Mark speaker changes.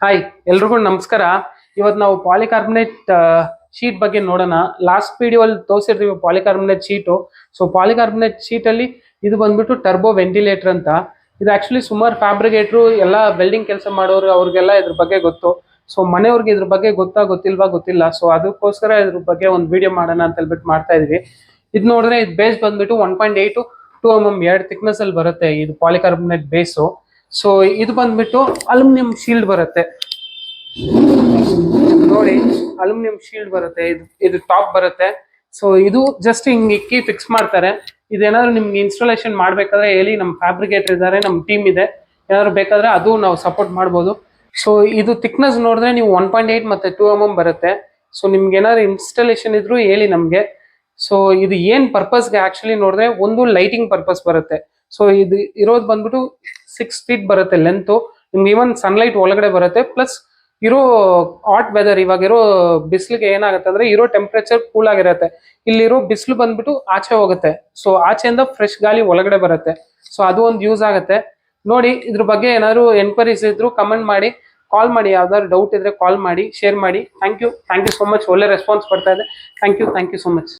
Speaker 1: Hi, ಎಲ್ರಿಗೂ ನಮಸ್ಕಾರ. ಇವತ್ತು ನಾವು ಪಾಲಿಕಾರ್ಬನೇಟ್ ಶೀಟ್ ಬಗ್ಗೆ ನೋಡೋಣ. ಲಾಸ್ಟ್ ವಿಡಿಯೋಲ್ಲಿ ತೋರಿಸಿರ್ತೀವಿ ಪಾಲಿಕಾರ್ಬನೇಟ್ ಶೀಟು. ಸೊ ಪಾಲಿಕಾರ್ಬನೇಟ್ ಶೀಟಲ್ಲಿ ಇದು ಬಂದ್ಬಿಟ್ಟು ಟರ್ಬೋ ವೆಂಟಿಲೇಟರ್ ಅಂತ. ಇದು ಆ್ಯಕ್ಚುಲಿ ಸುಮಾರು ಫ್ಯಾಬ್ರಿಕೇಟ್ರು ಎಲ್ಲ ವೆಲ್ಡಿಂಗ್ ಕೆಲಸ ಮಾಡೋರು ಅವ್ರಿಗೆಲ್ಲ ಇದ್ರ ಬಗ್ಗೆ ಗೊತ್ತು. ಸೊ ಮನೆಯವ್ರಿಗೆ ಇದ್ರ ಬಗ್ಗೆ ಗೊತ್ತಿಲ್ವಾ ಗೊತ್ತಿಲ್ಲ. ಸೊ ಅದಕ್ಕೋಸ್ಕರ ಇದ್ರ ಬಗ್ಗೆ ಒಂದು ವಿಡಿಯೋ ಮಾಡೋಣ ಅಂತ ಹೇಳ್ಬಿಟ್ಟು ಮಾಡ್ತಾ ಇದೀವಿ. ಇದು ನೋಡಿದ್ರೆ ಇದು ಬೇಸ್ ಬಂದ್ಬಿಟ್ಟು 1.8 to 2 mm 2 thickness ಅಲ್ಲಿ ಬರುತ್ತೆ ಇದು ಪಾಲಿಕಾರ್ಬನೇಟ್ ಬೇಸು. ಸೊ ಇದು ಬಂದ್ಬಿಟ್ಟು ಅಲ್ಯೂಮಿನಿಯಂ ಶೀಲ್ಡ್ ಬರುತ್ತೆ ನೋಡಿ. ಅಲ್ಯೂಮಿನಿಯಂ ಶೀಲ್ಡ್ ಬರುತ್ತೆ, ಇದು ಟಾಪ್ ಬರುತ್ತೆ. ಸೊ ಇದು ಜಸ್ಟ್ ಹಿಂಗ್ ಇಕ್ಕಿ ಫಿಕ್ಸ್ ಮಾಡ್ತಾರೆ. ಇದೇನಾದ್ರು ನಿಮ್ಗೆ ಇನ್ಸ್ಟಾಲೇಷನ್ ಮಾಡ್ಬೇಕಾದ್ರೆ ಹೇಳಿ, ನಮ್ಮ ಫ್ಯಾಬ್ರಿಕೇಟರ್ ಇದ್ದಾರೆ, ನಮ್ಮ ಟೀಮ್ ಇದೆ. ಏನಾದ್ರು ಬೇಕಾದ್ರೆ ಅದು ನಾವು ಸಪೋರ್ಟ್ ಮಾಡ್ಬೋದು. ಸೊ ಇದು ಥಿಕ್ನೆಸ್ ನೋಡಿದ್ರೆ ನೀವು 1.8 ಮತ್ತೆ 2 mm ಬರುತ್ತೆ. ಸೊ ನಿಮ್ಗೆ ಏನಾದ್ರು ಇನ್ಸ್ಟಾಲೇಷನ್ ಇದ್ರು ಹೇಳಿ ನಮ್ಗೆ. ಸೊ ಇದು ಏನ್ ಪರ್ಪಸ್ಗೆ ಆಕ್ಚುಲಿ ನೋಡಿದ್ರೆ ಒಂದು ಲೈಟಿಂಗ್ ಪರ್ಪಸ್ ಬರುತ್ತೆ. ಸೊ ಇದು ಇರೋದು ಬಂದ್ಬಿಟ್ಟು 6 feet ಬರುತ್ತೆ ಲೆಂತ್. ನಿಮ್ಗೆ ಈವನ್ ಸನ್ಲೈಟ್ ಒಳಗಡೆ ಬರುತ್ತೆ. ಪ್ಲಸ್ ಇರೋ ಹಾಟ್ ವೆದರ್, ಇವಾಗ ಇರೋ ಬಿಸಿಲಿಗೆ ಏನಾಗುತ್ತೆ ಅಂದ್ರೆ ಇರೋ ಟೆಂಪ್ರೇಚರ್ ಕೂಲ್ ಆಗಿರುತ್ತೆ. ಇಲ್ಲಿರೋ ಬಿಸಿಲು ಬಂದ್ಬಿಟ್ಟು ಆಚೆ ಹೋಗುತ್ತೆ. ಸೊ ಆಚೆಯಿಂದ ಫ್ರೆಶ್ ಗಾಳಿ ಒಳಗಡೆ ಬರುತ್ತೆ. ಸೊ ಅದು ಒಂದು ಯೂಸ್ ಆಗುತ್ತೆ ನೋಡಿ. ಇದ್ರ ಬಗ್ಗೆ ಏನಾದ್ರು ಎನ್ಕ್ವೈರೀಸ್ ಇದ್ರು ಕಮೆಂಟ್ ಮಾಡಿ, ಕಾಲ್ ಮಾಡಿ. ಯಾವ್ದಾದ್ರು ಡೌಟ್ ಇದ್ರೆ ಕಾಲ್ ಮಾಡಿ, ಶೇರ್ ಮಾಡಿ. Thank you so much. ಒಳ್ಳೆ ರೆಸ್ಪಾನ್ಸ್ ಬರ್ತಾ ಇದೆ. Thank you so much.